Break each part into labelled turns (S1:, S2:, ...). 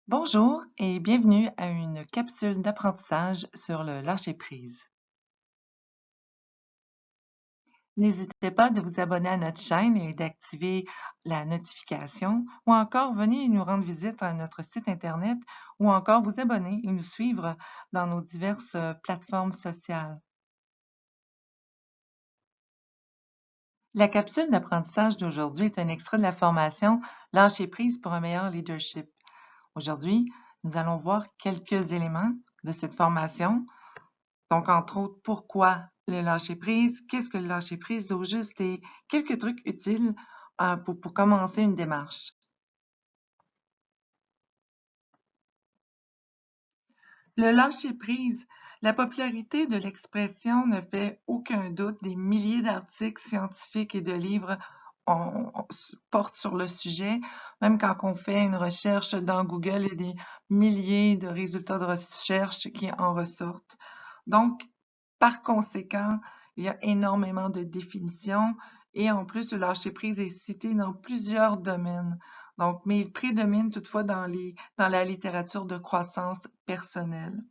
S1: Bonjour et bienvenue à une capsule d'apprentissage sur le lâcher-prise. N'hésitez pas de vous abonner à notre chaîne et d'activer la notification ou encore venez nous rendre visite à notre site Internet ou encore vous abonner et nous suivre dans nos diverses plateformes sociales. La capsule d'apprentissage d'aujourd'hui est un extrait de la formation Lâcher-prise pour un meilleur leadership. Aujourd'hui, nous allons voir quelques éléments de cette formation. Donc, entre autres, pourquoi le lâcher-prise? Qu'est-ce que le lâcher-prise? Au juste et quelques trucs utiles pour commencer une démarche. Le lâcher-prise, la popularité de l'expression ne fait aucun doute. Des milliers d'articles scientifiques et de livres portent sur le sujet. Même quand on fait une recherche dans Google, il y a des milliers de résultats de recherche qui en ressortent. Donc, par conséquent, il y a énormément de définitions et en plus, le lâcher-prise est cité dans plusieurs domaines. Donc, mais il prédomine toutefois dans la littérature de croissance personnelle.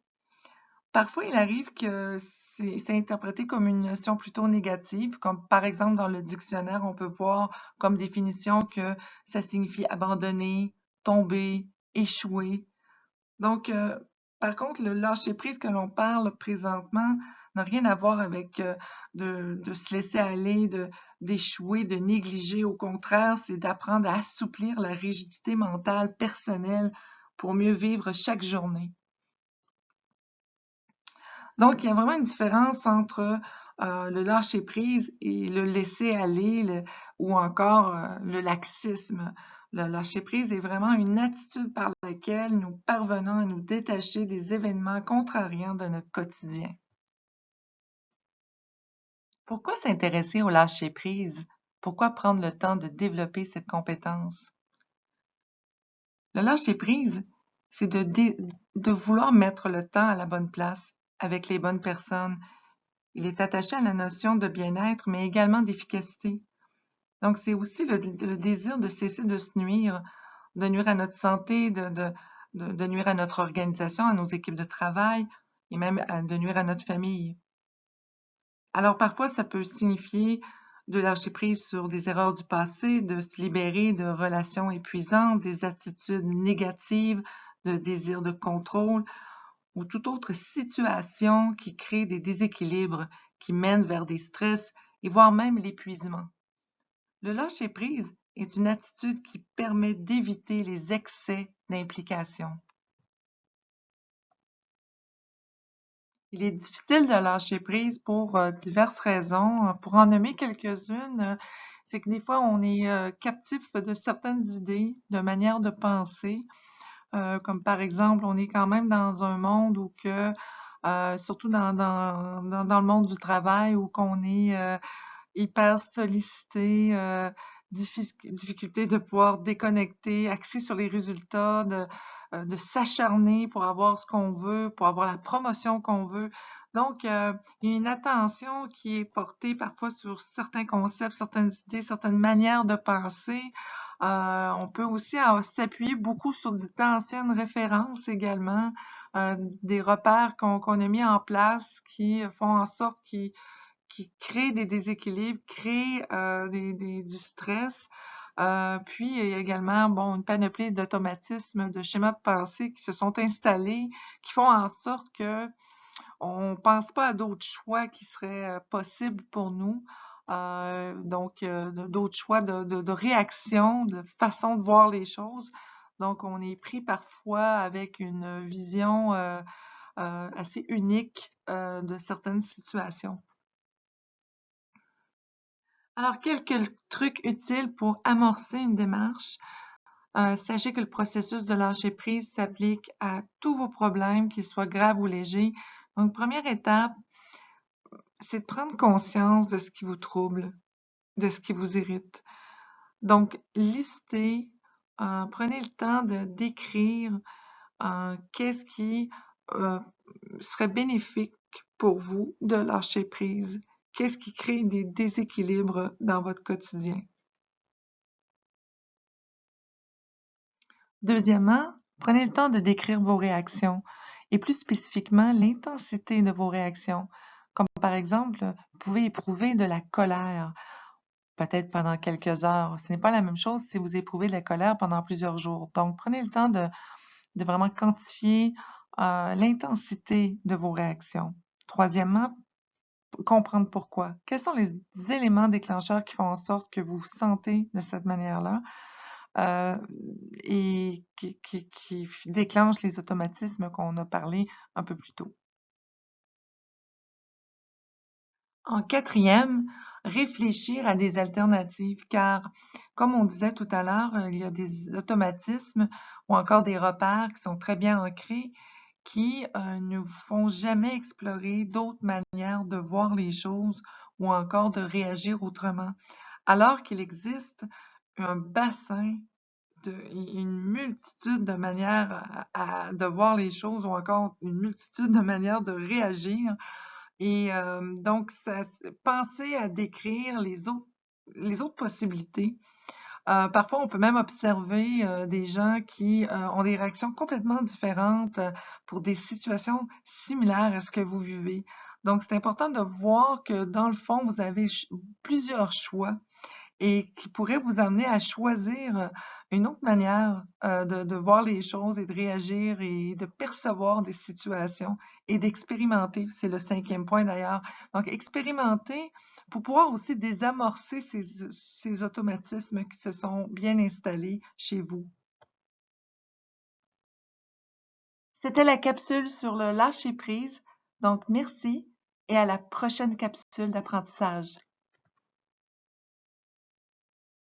S1: Parfois, il arrive que c'est interprété comme une notion plutôt négative, comme par exemple dans le dictionnaire, on peut voir comme définition que ça signifie abandonner, tomber, échouer. Donc, par contre, le lâcher-prise que l'on parle présentement n'a rien à voir avec de se laisser aller, d'échouer, de négliger. Au contraire, c'est d'apprendre à assouplir la rigidité mentale personnelle pour mieux vivre chaque journée. Donc, il y a vraiment une différence entre le lâcher-prise et le laisser aller ou encore le laxisme. Le lâcher-prise est vraiment une attitude par laquelle nous parvenons à nous détacher des événements contrariants de notre quotidien. Pourquoi s'intéresser au lâcher-prise? Pourquoi prendre le temps de développer cette compétence? Le lâcher-prise, c'est de vouloir mettre le temps à la bonne place, avec les bonnes personnes. Il est attaché à la notion de bien-être, mais également d'efficacité. Donc, c'est aussi le désir de cesser de se nuire, de nuire à notre santé, de nuire à notre organisation, à nos équipes de travail et même de nuire à notre famille. Alors, parfois, ça peut signifier de lâcher prise sur des erreurs du passé, de se libérer de relations épuisantes, des attitudes négatives, de désir de contrôle ou toute autre situation qui crée des déséquilibres qui mènent vers des stress et voire même l'épuisement. Le lâcher-prise est une attitude qui permet d'éviter les excès d'implication. Il est difficile de lâcher prise pour diverses raisons. Pour en nommer quelques-unes, c'est que des fois, on est captif de certaines idées, de manières de penser. Comme par exemple, on est quand même dans un monde où que, surtout dans le monde du travail, où qu'on est hyper sollicité, difficulté de pouvoir déconnecter, axé sur les résultats, de s'acharner pour avoir ce qu'on veut, pour avoir la promotion qu'on veut. Donc, il y a une attention qui est portée parfois sur certains concepts, certaines idées, certaines manières de penser. On peut aussi s'appuyer beaucoup sur d'anciennes références également, des repères qu'on a mis en place qui font en sorte qui créent des déséquilibres, créent du stress. Puis, il y a également bon, une panoplie d'automatismes, de schémas de pensée qui se sont installés, qui font en sorte que on pense pas à d'autres choix qui seraient possibles pour nous. Donc, d'autres choix de réaction, de façon de voir les choses. Donc, on est pris parfois avec une vision assez unique de certaines situations. Alors, quelques trucs utiles pour amorcer une démarche. Sachez que le processus de lâcher prise s'applique à tous vos problèmes, qu'ils soient graves ou légers. Donc, première étape, c'est de prendre conscience de ce qui vous trouble, de ce qui vous irrite. Donc, listez, prenez le temps de d'écrire qu'est-ce qui euh, serait bénéfique pour vous de lâcher prise. Qu'est-ce qui crée des déséquilibres dans votre quotidien? Deuxièmement, Prenez le temps de décrire vos réactions et plus spécifiquement l'intensité de vos réactions. Comme par exemple, vous pouvez éprouver de la colère, peut-être pendant quelques heures. Ce n'est pas la même chose si vous éprouvez de la colère pendant plusieurs jours. Donc, prenez le temps de vraiment quantifier l'intensité de vos réactions. Troisièmement, comprendre pourquoi. Quels sont les éléments déclencheurs qui font en sorte que vous vous sentez de cette manière-là et qui déclenchent les automatismes qu'on a parlé un peu plus tôt. En quatrième, réfléchir à des alternatives, car comme on disait tout à l'heure, il y a des automatismes ou encore des repères qui sont très bien ancrés qui ne vous font jamais explorer d'autres manières de voir les choses ou encore de réagir autrement, alors qu'il existe un bassin une multitude de manières de voir les choses ou encore une multitude de manières de réagir. Et donc, penser à décrire les autres possibilités. Parfois, on peut même observer des gens qui ont des réactions complètement différentes pour des situations similaires à ce que vous vivez. Donc, c'est important de voir que dans le fond, vous avez plusieurs choix et qui pourrait vous amener à choisir une autre manière de voir les choses et de réagir et de percevoir des situations et d'expérimenter. C'est le cinquième point d'ailleurs. Donc, expérimenter pour pouvoir aussi désamorcer ces automatismes qui se sont bien installés chez vous. C'était la capsule sur le lâcher prise. Donc, merci et à la prochaine capsule d'apprentissage.